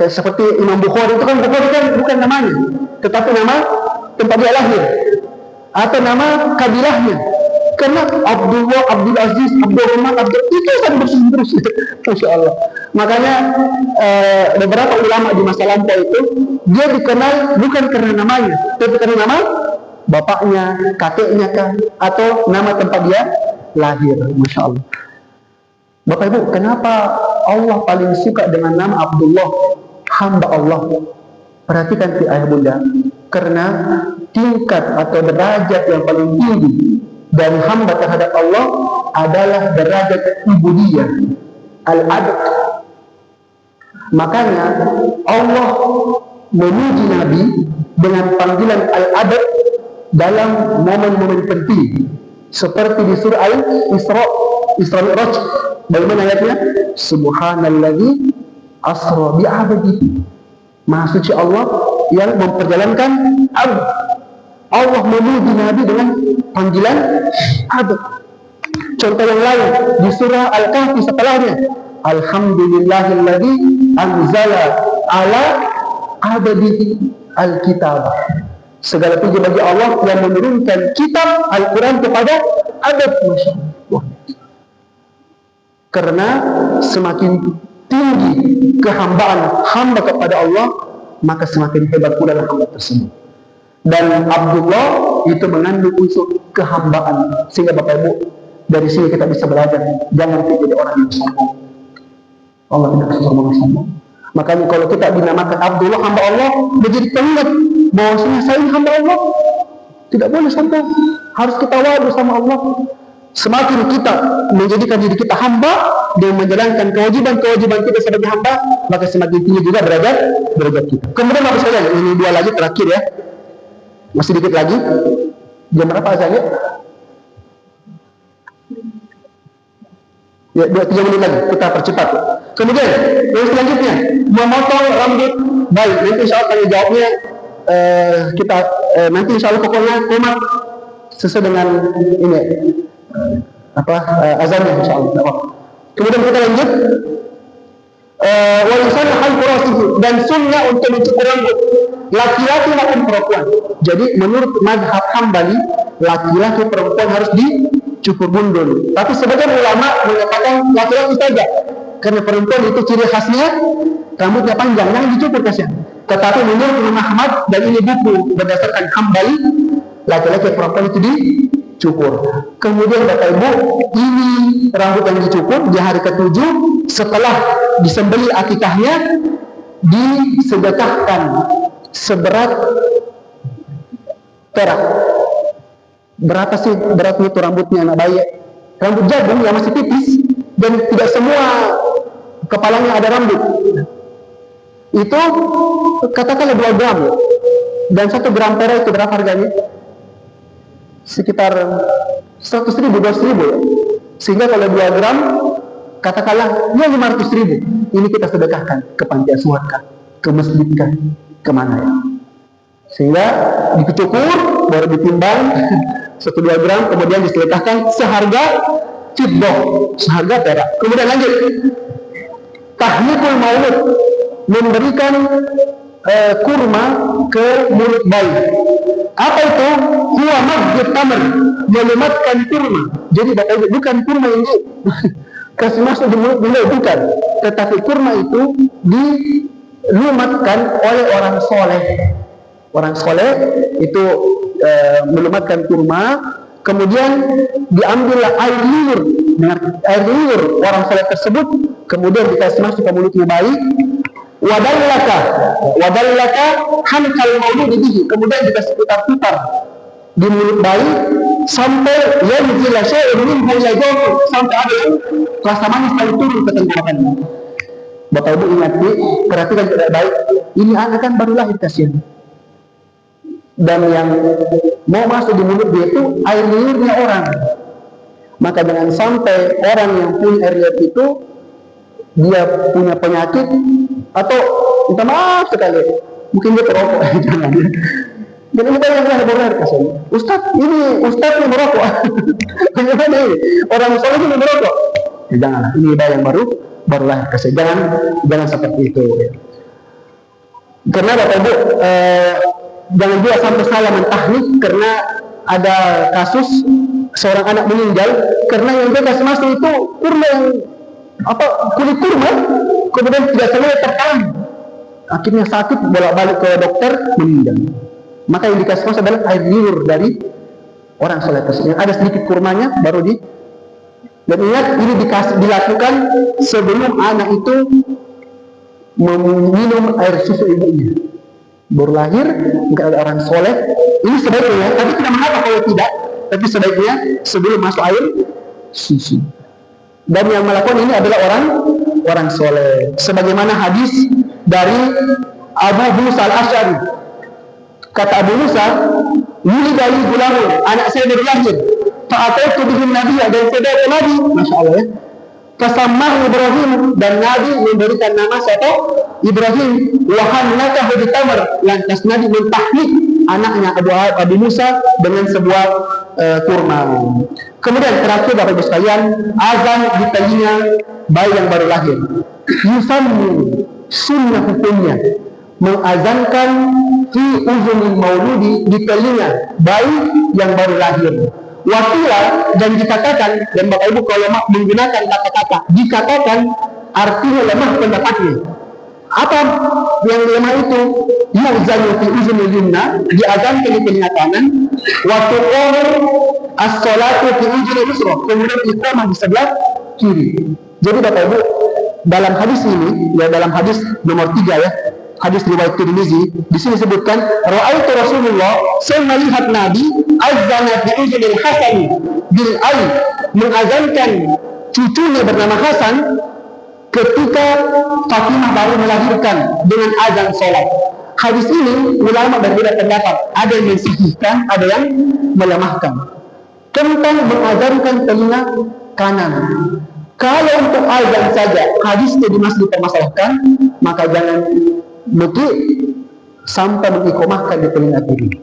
Seperti Imam Bukhari itu kan, Bukhari kan bukan namanya, tetapi nama tempat dia lahir atau nama kabilahnya. Karena Abdullah, Abdul Aziz, Abdurrahman, itu sangat bersusun terus. Masya Allah. Makanya beberapa ulama di masa lampau itu dia dikenal bukan karena namanya, tapi karena nama bapaknya, kakeknya kan, atau nama tempat dia lahir. Masya Allah. Bapak Ibu, kenapa Allah paling suka dengan nama Abdullah, hamba Allah? Perhatikan ayah bunda, karena tingkat atau derajat yang paling tinggi dan hamba terhadap Allah adalah derajat ubudiyah, al-abd. Makanya Allah memuji Nabi dengan panggilan al-abd dalam momen-momen penting, seperti di surah Al-Isra, Mi'raj. Bagaimana ayatnya? Subhanalladzi asra bi'abdihi. Maha suci Allah yang memperjalankan abd. Allah memuji Nabi dengan panggilan abd. Contoh yang lain di surah Al-Kahfi setelahnya, alhamdulillahilladzi anzala ala abdihi al-kitab. Segala puji bagi Allah yang menurunkan kitab Al-Quran kepada abd. Masya Allah. Karena semakin tinggi kehambaan hamba kepada Allah, maka semakin hebat pula hamba tersebut. Dan Abdullah itu mengandung unsur kehambaan, sehingga Bapak Ibu dari sini kita bisa belajar jangan jadi orang yang sombong. Allah tidak sombong. Makanya kalau kita dinamakan Abdullah hamba Allah, menjadi pengingat bahwasanya saya ini hamba Allah. Tidak boleh sombong, harus kita wadu sama Allah. Semakin kita menjadikan diri kita hamba dan menjalankan kewajiban-kewajiban kita sebagai hamba, maka semakin tinggi juga derajat kita. Kemudian Bapak sekalian, ini dua lagi terakhir ya. Masih dikit lagi. Jam berapa azannya? Ya, 2-3 menit lagi, kita percepat. Kemudian, yang selanjutnya, memotong rambut bayi. Nanti insya Allah tanya jawabnya kita nanti insya Allah pokoknya komat sesuai dengan ini azannya insya Allah. Kemudian kita lanjut. Wa yusannu halqu ra'sihi, dan sunnah untuk mencukur rambut laki-laki maupun perempuan. Jadi menurut mazhab Hambali, laki-laki perempuan harus dicukur gundul. Tapi sebagian ulama mengatakan laki-laki saja, karena perempuan itu ciri khasnya rambutnya panjang, jangan dicukur kasihan. Tetapi menurut Imam Ahmad, dan ini buku berdasarkan Hambali, laki-laki perempuan itu dicukur. Kemudian Bapak Ibu, ini rambut yang dicukur di hari ke-7 setelah disembelih akikahnya, disedekahkan seberat perak. Berapa sih beratnya itu rambutnya anak bayi? Rambut jagung yang masih tipis dan tidak semua kepalanya ada rambut. Itu katakanlah 2 gram ya. Dan 1 gram perak itu berapa harganya? Sekitar 100.000, 200.000 ya. Sehingga kalau 2 gram katakanlah ya 500.000. Ini kita sedekahkan ke panti asuhan kah, ke masjid kah, kemana ya. Sehingga dicukur baru ditimbang 1-2 gram, kemudian disedekahkan seharga fiddah, seharga perak. Kemudian lanjut, tahnikul maulud, memberikan kurma ke mulut bayi. Apa itu? Huwa maghdud tamr, melumatkan kurma. Jadi Bapak Ibu, bukan kurma yang kasih masuk di mulut beliau, bukan. Tetapi kurma itu dilumatkan oleh orang soleh. Orang soleh itu melumatkan kurma, kemudian diambillah air liur. Dengan air liur orang soleh tersebut, kemudian dikasih masuk ke mulutnya bayi. Wadallaka hankal mauludi bihi, kemudian dikasih putar-putar di mulut bayi sampai yanzila syai'un minhu yajawfu, sampai ada yang rasa manis lalu turun ke tenggorokannya. Bapak Ibu ingat, perhatikan baik, ini anak kan baru lahir kasihan, dan yang mau masuk di mulut dia itu air liurnya orang. Maka jangan sampai orang yang punya air liur itu dia punya penyakit, atau minta maaf sekali, mungkin dia perokok. Jangan ya. Dan ini banyak yang berlahir kasihan. Ustaz ini merokok. Bagaimana ini? Orang soleh ini merokok. Ya, janganlah. Ini yang baru lahir kasihan. Jangan seperti itu. Karena Bapak Ibu, jangan juga sampai salah mentahnik, karena ada kasus seorang anak meninggal karena yang dia kasih masuk itu kurma yang kulit kurma, kemudian tidak semuanya tertahan, akhirnya sakit, bolak-balik ke dokter, meninggal. Maka yang dikasih masuk adalah air liur dari orang soleh tersebut. Ada sedikit kurmanya baru dan ingat, ini dilakukan sebelum anak itu meminum air susu ibunya. Baru lahir, mungkin ada orang soleh. Ini sebaiknya, tapi tidak mengapa kalau tidak, tapi sebaiknya sebelum masuk air susu. Dan yang melakukan ini adalah orang soleh. Sebagaimana hadis dari Abu Musa al-Asy'ari. Kata Abu Musa, "Wuli dari gulamun, anak saya baru lahir. Fa'ataitu bihi Nabi, dan saya bawa Nabi." Masya Allah ya. Fasammah Ibrahim, dan Nabi memberikan nama siapa? Ibrahim. Wahannakahu bitamr, lantas Nabi mentahnik anaknya Abu Musa dengan sebuah kurma. Kemudian terakhir Bapak Ibu sekalian, azan di telinga bayi yang baru lahir. Yusammu, sunnah hukumnya mengazankan fi uzunil mauludi, di telinga bayi yang baru lahir. Wakila, dan dikatakan, dan Bapak Ibu kalau menggunakan kata-kata dikatakan, artinya lemah pendapatnya. Apa yang lemah itu? Yu'zanu fi uznil yumna, diazankan di telinga kanan, wa tuqamu as-salatu fi uznil yusra, kemudian iqamah di sebelah kiri. Jadi Bapak Ibu, dalam hadis ini, ya dalam hadis nomor 3 ya, hadis riwayat Tirmizi, di sini disebutkan ra'aitu Rasulullah, saya melihat Nabi azana fi uznil Hasan bil Ali, mengazankan cucunya bernama Hasan ketika Fatimah baru melahirkan dengan azan sholat. Hadis ini ulama berbeda pendapat, ada yang mensahihkan, ada yang melemahkan tentang mengazankan telinga kanan. Kalau untuk azan saja hadisnya masih dipermasalahkan, maka jangan muti sampai mengikomahkan di telinga kiri.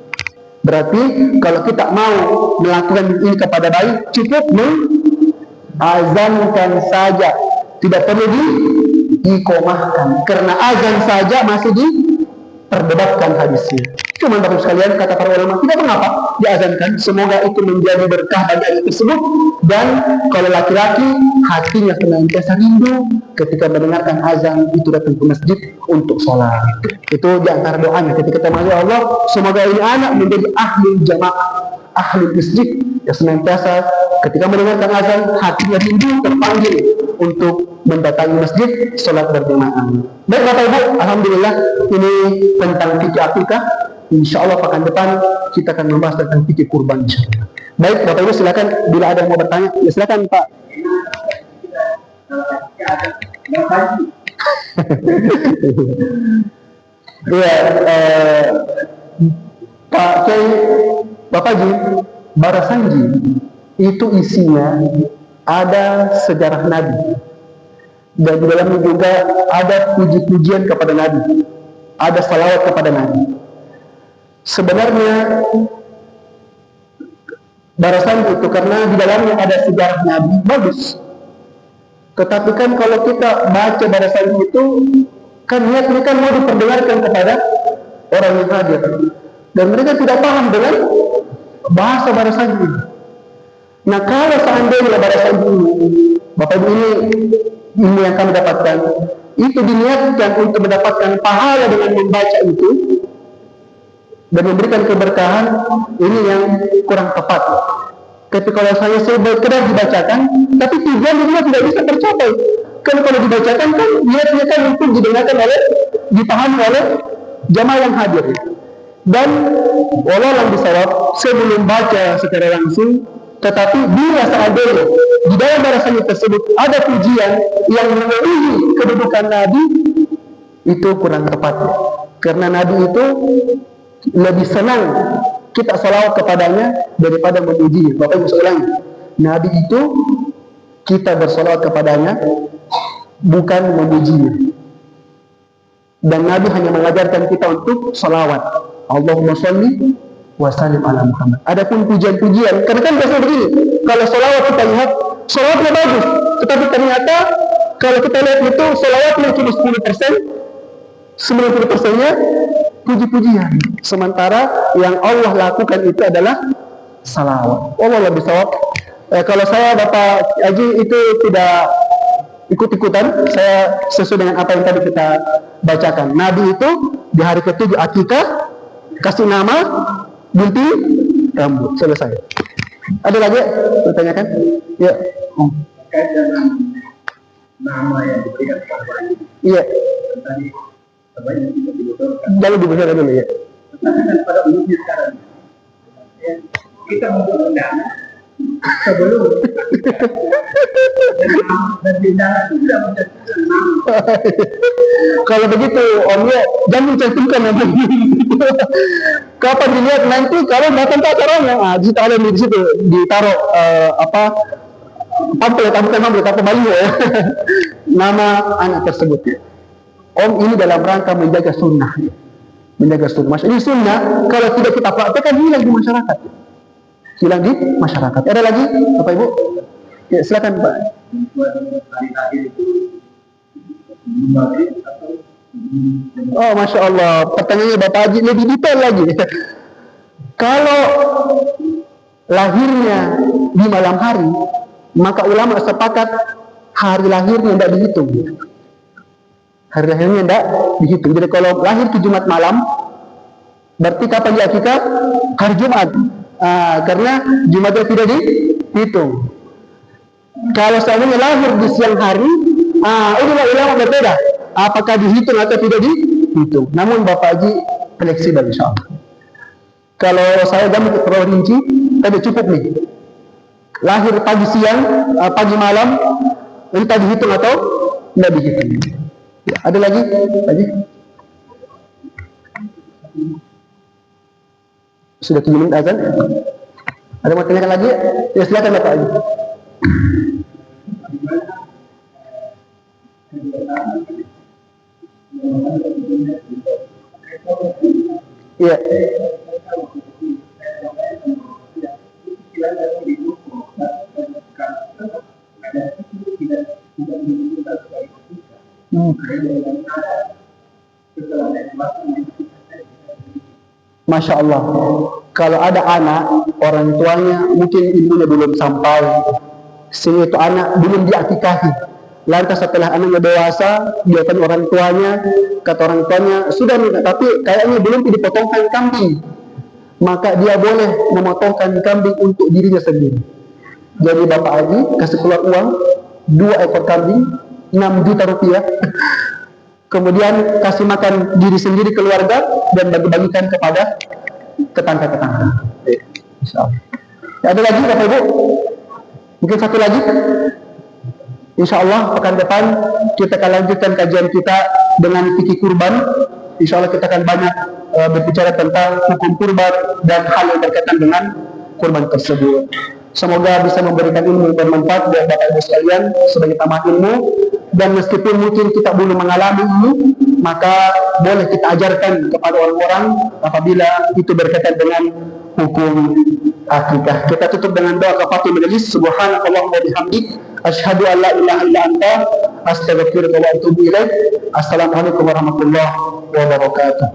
Berarti kalau kita mau melakukan ini kepada bayi, cukup mengazankan saja, tidak perlu diikomahkan, karena azan saja masih diperdebatkan hadisnya. Cuma Bapak sekalian, kata para ulama, tidak mengapa diazankan, semoga itu menjadi berkah bagi anak tersebut. Dan kalau laki-laki, hatinya senantiasa rindu ketika mendengarkan azan itu datang ke masjid untuk sholat. Itu di antara doanya ketika kita masuk Allah, semoga ini anak menjadi ahli jamaah, ahli masjid, yang senantiasa ketika mendengarkan azan hatinya rindu terpanggil untuk mendatangi masjid sholat berjamaah. Baik Bapak Ibu, alhamdulillah ini tentang fikih akikah. Insyaallah pekan depan kita akan membahas tentang fikih kurban insyaallah. Baik Bapak Ibu, silakan bila ada yang mau bertanya, ya silakan Pak. Iya, Pak Kiai Bapak Ji, Barasanji itu isinya ada sejarah Nabi, dan di dalamnya juga ada puji-pujian kepada Nabi, ada salawat kepada Nabi. Sebenarnya Barasanji itu karena di dalamnya ada sejarah Nabi, bagus. Tetapi kan kalau kita baca Barasanji itu kan niatnya kan mau diperdengarkan kepada orang yang hadir, dan mereka tidak paham dengan bahasa Barasanji. Nah kalau seandainya Barasanji ini, Bapak Ibu, ini ilmu yang kami dapatkan, itu diniatkan untuk mendapatkan pahala dengan membaca itu dan memberikan keberkahan, ini yang kurang tepat. Tapi kalau saya sekedar dibacakan, tapi tujuan juga tidak bisa tercapai. Kalau dibacakan kan niatnya kan untuk didengarkan oleh, dipahami oleh jamaah yang hadir. Dan walau yang disawab, saya belum baca secara langsung, tetapi bila seandainya di dalam Barasanji tersebut ada pujian yang memenuhi kedudukan Nabi, itu kurang tepat. Karena Nabi itu lebih senang kita salawat kepadanya daripada memuji. Bapak Ibu sekalian, Nabi itu kita bersalawat kepadanya bukan memujinya. Dan Nabi hanya mengajarkan kita untuk salawat, Allahumma sholli wa sallim ala Muhammad. Adapun pujian-pujian, karena kan biasanya begini, kalau salawat kita lihat salawatnya bagus, tetapi ternyata kalau kita lihat itu salawatnya cuma 10%, 90%-nya puji-pujian. Sementara yang Allah lakukan itu adalah salawat. Allah lebih sawab. Kalau saya Bapak Haji itu tidak ikut-ikutan, saya sesuai dengan apa yang tadi kita bacakan. Nabi itu di hari ke-7 akikah, kasih nama gunting rambut, selesai. Ada lagi bertanyakan? Ya. Terkait dengan nama yang diberikan kepada Iya. tadi sebanyak tidak dibocorkan. Jangan dibocorkan dulu ya. Tetapi kan pada umumnya sekarang ya, kita membuat dana sebelum dan tindakan itu sudah mencantumkan nama. Kalau begitu Om Yo, jangan mencantumkan nanti. Kapan dilihat nanti kalau datang ke acaranya, kita ada di situ ditaruh pamflet, bukan pamflet, apa baliho ya, nama anak tersebut ya. Om ini dalam rangka menjaga sunnah, ya. Menjaga sunnah. Maksudnya ini sunnah kalau tidak kita praktekkan hilang di masyarakat. Hilang di masyarakat. Ada lagi Bapak Ibu? Ya silakan Pak. Hari terakhir itu membagi atau Oh Masya Allah, pertanyaannya Bapak Haji lebih detail lagi. Kalau lahirnya di malam hari, maka ulama sepakat hari lahirnya tidak dihitung. Hari lahirnya tidak dihitung. Jadi kalau lahir ke Jumat malam, berarti kapan dia akikah? Hari Jumat. Karena Jumatnya tidak dihitung. Kalau seandainya lahir di siang hari, inilah ulama berbeda. Apakah dihitung atau tidak dihitung? Namun Bapak Haji fleksibel insya Allah. Kalau saya jamin terlalu rinci, tapi cukup nih. Lahir pagi siang, pagi malam, entah dihitung atau tidak dihitung. Ya, ada lagi? Sudah 7 menit azan. Ada mau tanyakan lagi? Ya silakan Bapak Haji. Iya. Masya Allah, kalau ada anak, orang tuanya mungkin ilmunya belum sampai, sehingga itu anak belum diakikahi. Lantas setelah anaknya dewasa, dia kan orang tuanya, kata orang tuanya, sudah nih, tapi kayaknya belum dipotongkan kambing. Maka dia boleh memotongkan kambing untuk dirinya sendiri. Jadi Bapak Haji kasih keluar uang 2 ekor kambing, 6 juta rupiah. Kemudian kasih makan diri sendiri, keluarga, dan bagi-bagikan kepada tetangga-tetangga. Insyaallah. Ada lagi Bapak Ibu? Mungkin satu lagi. Insya Allah pekan depan kita akan lanjutkan kajian kita dengan fikih kurban. Insya Allah kita akan banyak berbicara tentang hukum kurban dan hal yang berkaitan dengan kurban tersebut. Semoga bisa memberikan ilmu bermanfaat buat Bapak Ibu sekalian sebagai tambahan ilmu. Dan meskipun mungkin kita belum mengalami ini, maka boleh kita ajarkan kepada orang-orang apabila itu berkaitan dengan hukum akikah. Kita tutup dengan doa kafatul majelis. Subhanakallahumma wa bihamdik, asyhadu an la ilaha illa anta, astaghfiruka wa atubu ilaik. Assalamualaikum warahmatullahi wabarakatuh.